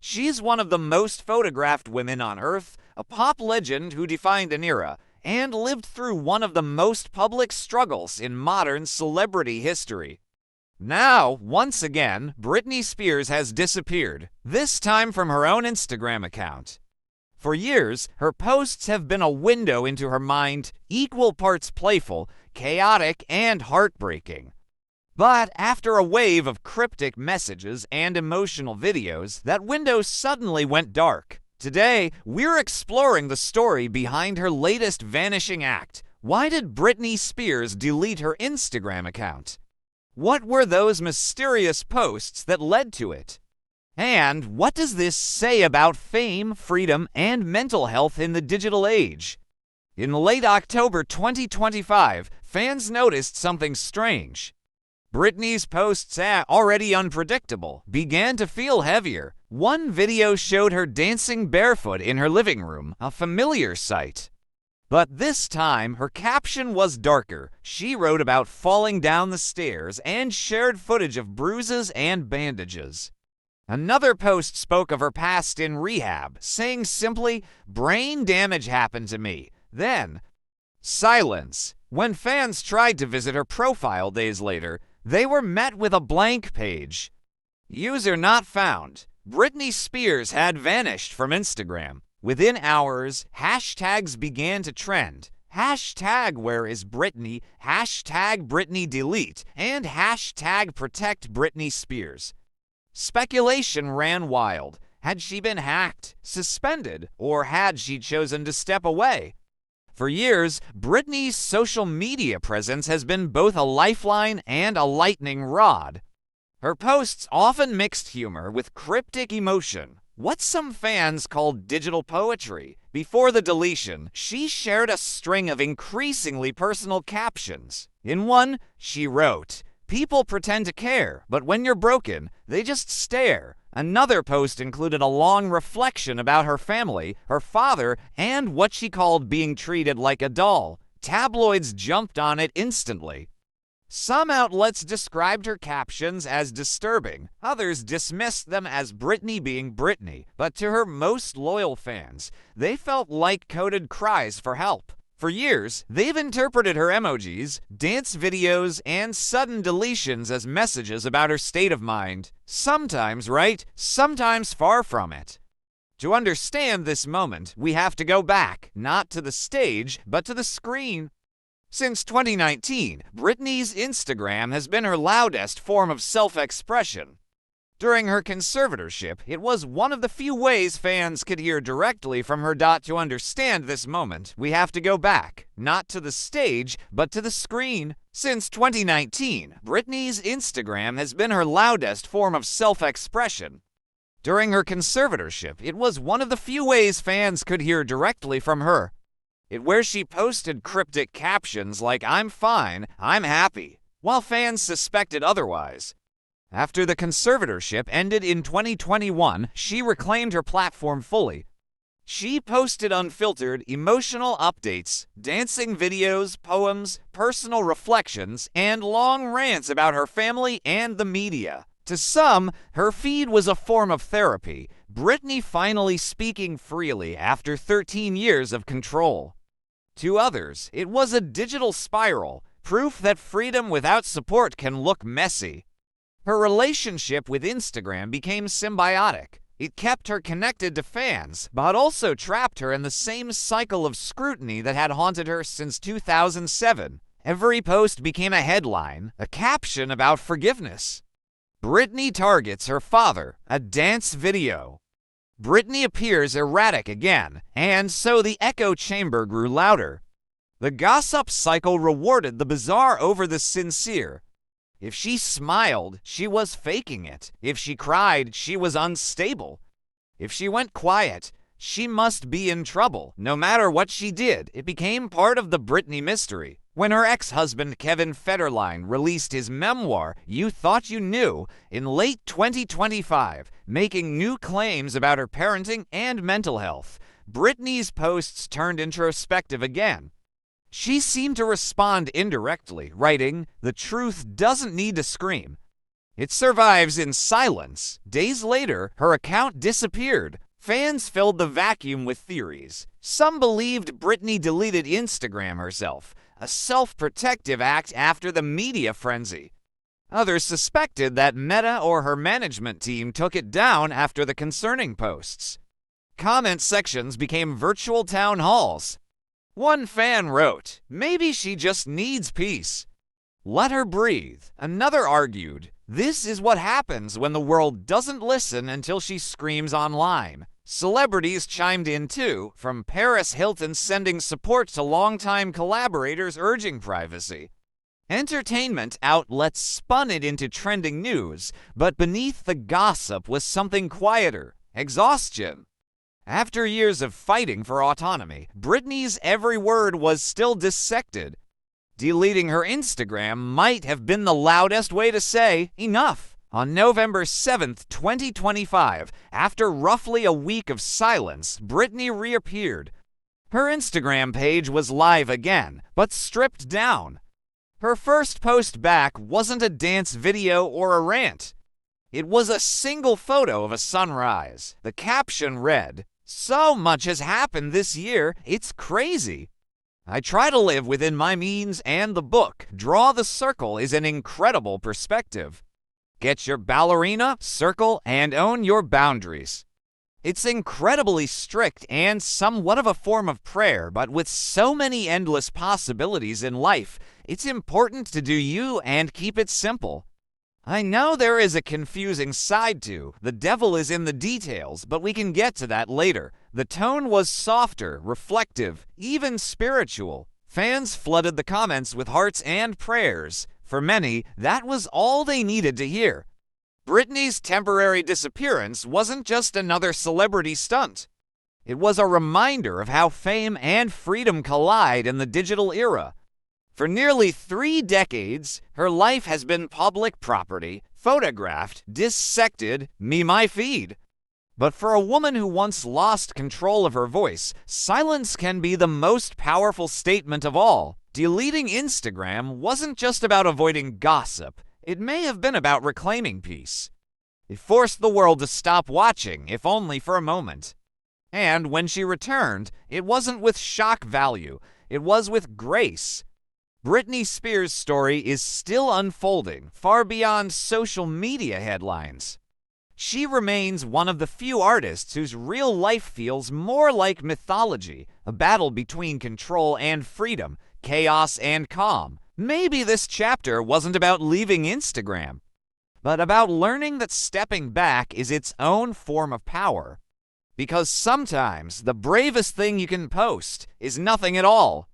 She's one of the most photographed women on Earth, a pop legend who defined an era, and lived through one of the most public struggles in modern celebrity history. Now, once again, Britney Spears has disappeared, this time from her own Instagram account. For years, her posts have been a window into her mind, equal parts playful, chaotic, and heartbreaking. But after a wave of cryptic messages and emotional videos, that window suddenly went dark. Today, we're exploring the story behind her latest vanishing act. Why did Britney Spears delete her Instagram account? What were those mysterious posts that led to it? And what does this say about fame, freedom, and mental health in the digital age? In late October 2025, fans noticed something strange. Britney's posts, already unpredictable, began to feel heavier. One video showed her dancing barefoot in her living room, a familiar sight. But this time, her caption was darker. She wrote about falling down the stairs and shared footage of bruises and bandages. Another post spoke of her past in rehab, saying simply, "Brain damage happened to me." Then, silence. When fans tried to visit her profile days later, they were met with a blank page. User not found. Britney Spears had vanished from Instagram. Within hours, hashtags began to trend. Hashtag where is Britney, hashtag Britney delete, and hashtag protect Britney Spears. Speculation ran wild. Had she been hacked, suspended, or had she chosen to step away? For years, Britney's social media presence has been both a lifeline and a lightning rod. Her posts often mixed humor with cryptic emotion, what some fans called digital poetry. Before the deletion, she shared a string of increasingly personal captions. In one, she wrote, "People pretend to care, but when you're broken, they just stare." Another post included a long reflection about her family, her father, and what she called being treated like a doll. Tabloids jumped on it instantly. Some outlets described her captions as disturbing. Others dismissed them as Britney being Britney. But to her most loyal fans, they felt light-coded cries for help. For years, they've interpreted her emojis, dance videos, and sudden deletions as messages about her state of mind. Sometimes right, sometimes far from it. To understand this moment, we have to go back, not to the stage, but to the screen. Since 2019, Britney's Instagram has been her loudest form of self-expression. During her conservatorship, it was one of the few ways fans could hear directly from her. To understand this moment, we have to go back, not to the stage, but to the screen. Since 2019, Britney's Instagram has been her loudest form of self-expression. During her conservatorship, it was one of the few ways fans could hear directly from her. Where she posted cryptic captions like "I'm fine, I'm happy," while fans suspected otherwise. After the conservatorship ended in 2021, she reclaimed her platform fully. She posted unfiltered, emotional updates, dancing videos, poems, personal reflections, and long rants about her family and the media. To some, her feed was a form of therapy, Britney finally speaking freely after 13 years of control. To others, it was a digital spiral, proof that freedom without support can look messy. Her relationship with Instagram became symbiotic. It kept her connected to fans, but also trapped her in the same cycle of scrutiny that had haunted her since 2007. Every post became a headline, a caption about forgiveness. Britney targets her father, a dance video. Britney appears erratic again, and so the echo chamber grew louder. The gossip cycle rewarded the bizarre over the sincere. If she smiled, she was faking it. If she cried, she was unstable. If she went quiet, she must be in trouble. No matter what she did, it became part of the Britney mystery. When her ex-husband Kevin Federline released his memoir, You Thought You Knew, in late 2025, making new claims about her parenting and mental health, Britney's posts turned introspective again. She seemed to respond indirectly, writing, "The truth doesn't need to scream." It survives in silence. Days later, her account disappeared. Fans filled the vacuum with theories. Some believed Britney deleted Instagram herself, a self-protective act after the media frenzy. Others suspected that Meta or her management team took it down after the concerning posts. Comment sections became virtual town halls. One fan wrote, "Maybe she just needs peace. Let her breathe." Another argued, "This is what happens when the world doesn't listen until she screams online." Celebrities chimed in too, from Paris Hilton sending support to longtime collaborators urging privacy. Entertainment outlets spun it into trending news, but beneath the gossip was something quieter: exhaustion. After years of fighting for autonomy, Britney's every word was still dissected. Deleting her Instagram might have been the loudest way to say enough. On November 7th, 2025, after roughly a week of silence, Britney reappeared. Her Instagram page was live again, but stripped down. Her first post back wasn't a dance video or a rant. It was a single photo of a sunrise. The caption read, "So much has happened this year, it's crazy. I try to live within my means, and the book, Draw the Circle, is an incredible perspective. Get your ballerina, circle, and own your boundaries." It's incredibly strict and somewhat of a form of prayer, but with so many endless possibilities in life, it's important to do you and keep it simple. I know there is a confusing side to the devil is in the details, but we can get to that later. The tone was softer, reflective, even spiritual. Fans flooded the comments with hearts and prayers. For many, that was all they needed to hear. Britney's temporary disappearance wasn't just another celebrity stunt. It was a reminder of how fame and freedom collide in the digital era. For nearly 3 decades, her life has been public property, photographed, dissected, my feed. But for a woman who once lost control of her voice, silence can be the most powerful statement of all. Deleting Instagram wasn't just about avoiding gossip. It may have been about reclaiming peace. It forced the world to stop watching, if only for a moment. And when she returned, it wasn't with shock value. It was with grace. Britney Spears' story is still unfolding, far beyond social media headlines. She remains one of the few artists whose real life feels more like mythology, a battle between control and freedom, chaos and calm. Maybe this chapter wasn't about leaving Instagram, but about learning that stepping back is its own form of power. Because sometimes the bravest thing you can post is nothing at all.